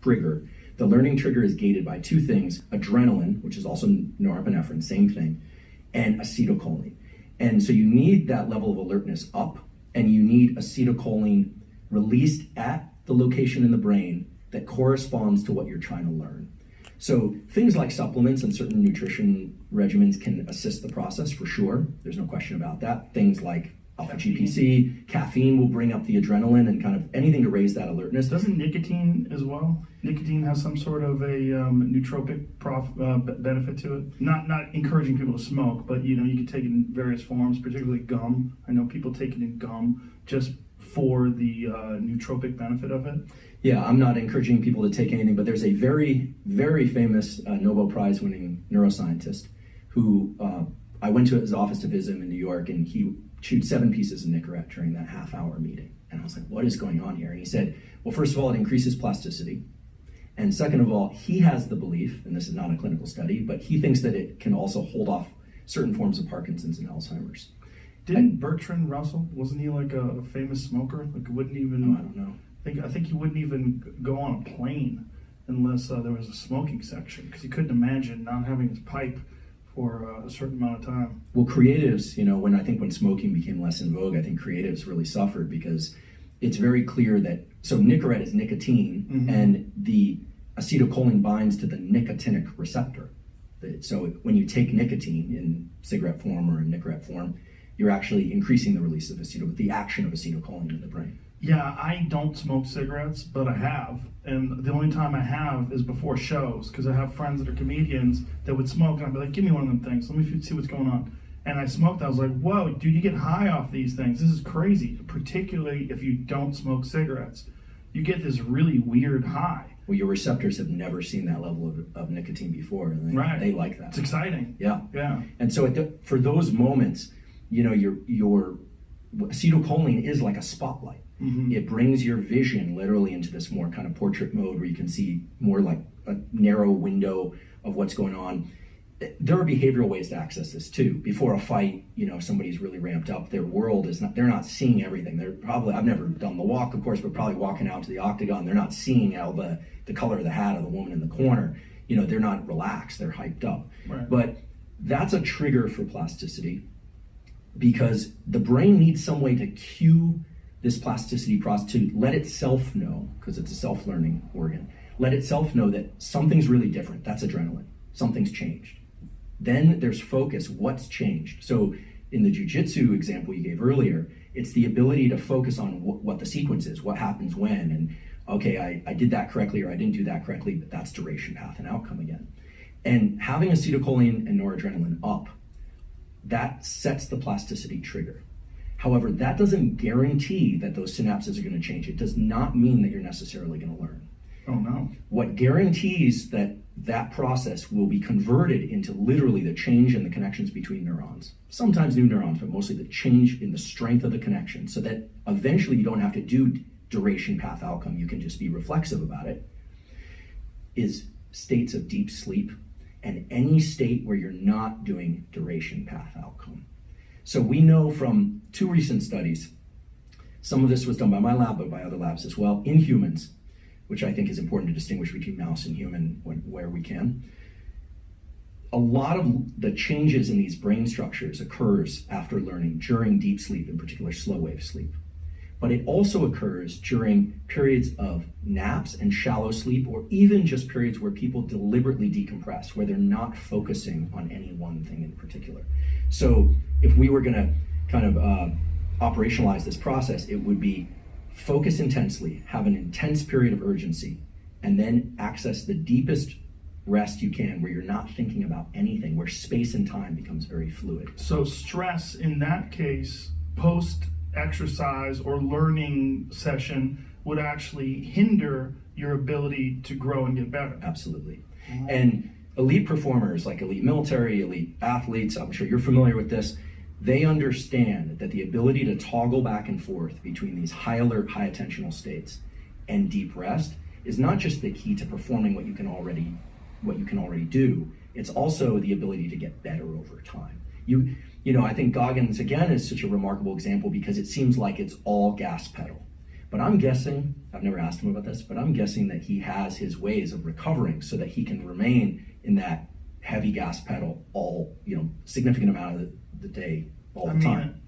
trigger, the learning trigger is gated by two things: adrenaline, which is also norepinephrine, same thing, and acetylcholine. And so you need that level of alertness up, and you need acetylcholine released at the location in the brain that corresponds to what you're trying to learn. So things like supplements and certain nutrition regimens can assist the process for sure. There's no question about that. Things like alpha GPC, caffeine will bring up the adrenaline and kind of anything to raise that alertness. Doesn't nicotine as well? Nicotine has some sort of a nootropic benefit to it. Not encouraging people to smoke, but you can take it in various forms, particularly gum. I know people take it in gum just for the nootropic benefit of it. Yeah, I'm not encouraging people to take anything, but there's a very, very famous Nobel Prize winning neuroscientist who I went to his office to visit him in New York, and he chewed 7 pieces of Nicorette during that half-hour meeting. And I was like, what is going on here? And he said, well, first of all, it increases plasticity. And second of all, he has the belief, and this is not a clinical study, but he thinks that it can also hold off certain forms of Parkinson's and Alzheimer's. Didn't Bertrand Russell, wasn't he like a famous smoker? Like wouldn't even... I don't know. I think he wouldn't even go on a plane unless there was a smoking section, because he couldn't imagine not having his pipe for a certain amount of time. Well, creatives, when smoking became less in vogue, I think creatives really suffered, because it's very clear that, so Nicorette is nicotine, mm-hmm. and the acetylcholine binds to the nicotinic receptor. So when you take nicotine in cigarette form or in Nicorette form, you're actually increasing the release of the action of acetylcholine in the brain. Yeah, I don't smoke cigarettes, but I have. And the only time I have is before shows, because I have friends that are comedians that would smoke, and I'd be like, give me one of them things. Let me see what's going on. And I smoked. I was like, whoa, dude, you get high off these things. This is crazy, particularly if you don't smoke cigarettes. You get this really weird high. Well, your receptors have never seen that level of nicotine before, and they like that. It's exciting. Yeah. Yeah. And so for those moments, your acetylcholine is like a spotlight. Mm-hmm. It brings your vision literally into this more kind of portrait mode where you can see more like a narrow window of what's going on. There are behavioral ways to access this too. Before a fight, somebody's really ramped up. Their world is they're not seeing everything. They're probably, I've never done the walk, of course, but probably walking out to the octagon, they're not seeing all the color of the hat of the woman in the corner. They're not relaxed, they're hyped up. Right. But that's a trigger for plasticity, because the brain needs some way to cue this plasticity process, to let itself know, because it's a self-learning organ, let itself know that something's really different. That's adrenaline. Something's changed. Then there's focus. What's changed? So in the jiu-jitsu example you gave earlier, it's the ability to focus on what the sequence is, what happens when, and okay, I did that correctly or I didn't do that correctly, but that's duration, path, and outcome again. And having acetylcholine and noradrenaline up, that sets the plasticity trigger. However, that doesn't guarantee that those synapses are going to change. It does not mean that you're necessarily going to learn. Oh, no. What guarantees that process will be converted into literally the change in the connections between neurons, sometimes new neurons, but mostly the change in the strength of the connection, so that eventually you don't have to do duration, path, outcome, you can just be reflexive about it, is states of deep sleep and any state where you're not doing duration, path, outcome. So we know from 2 recent studies, some of this was done by my lab, but by other labs as well, in humans, which I think is important to distinguish between mouse and human where we can. A lot of the changes in these brain structures occurs after learning during deep sleep, in particular slow wave sleep. But it also occurs during periods of naps and shallow sleep, or even just periods where people deliberately decompress, where they're not focusing on any one thing in particular. So if we were going to kind of operationalize this process, it would be focus intensely, have an intense period of urgency, and then access the deepest rest you can, where you're not thinking about anything, where space and time becomes very fluid. So stress in that case, post-exercise or learning session, would actually hinder your ability to grow and get better. Absolutely. Mm-hmm. And elite performers, like elite military, elite athletes, I'm sure you're familiar with this, they understand that the ability to toggle back and forth between these high alert, high attentional states and deep rest is not just the key to performing what you can already do, it's also the ability to get better over time. I think Goggins, again, is such a remarkable example, because it seems like it's all gas pedal. But I'm guessing, I've never asked him about this, but I'm guessing that he has his ways of recovering so that he can remain in that heavy gas pedal all, significant amount of the day all the time.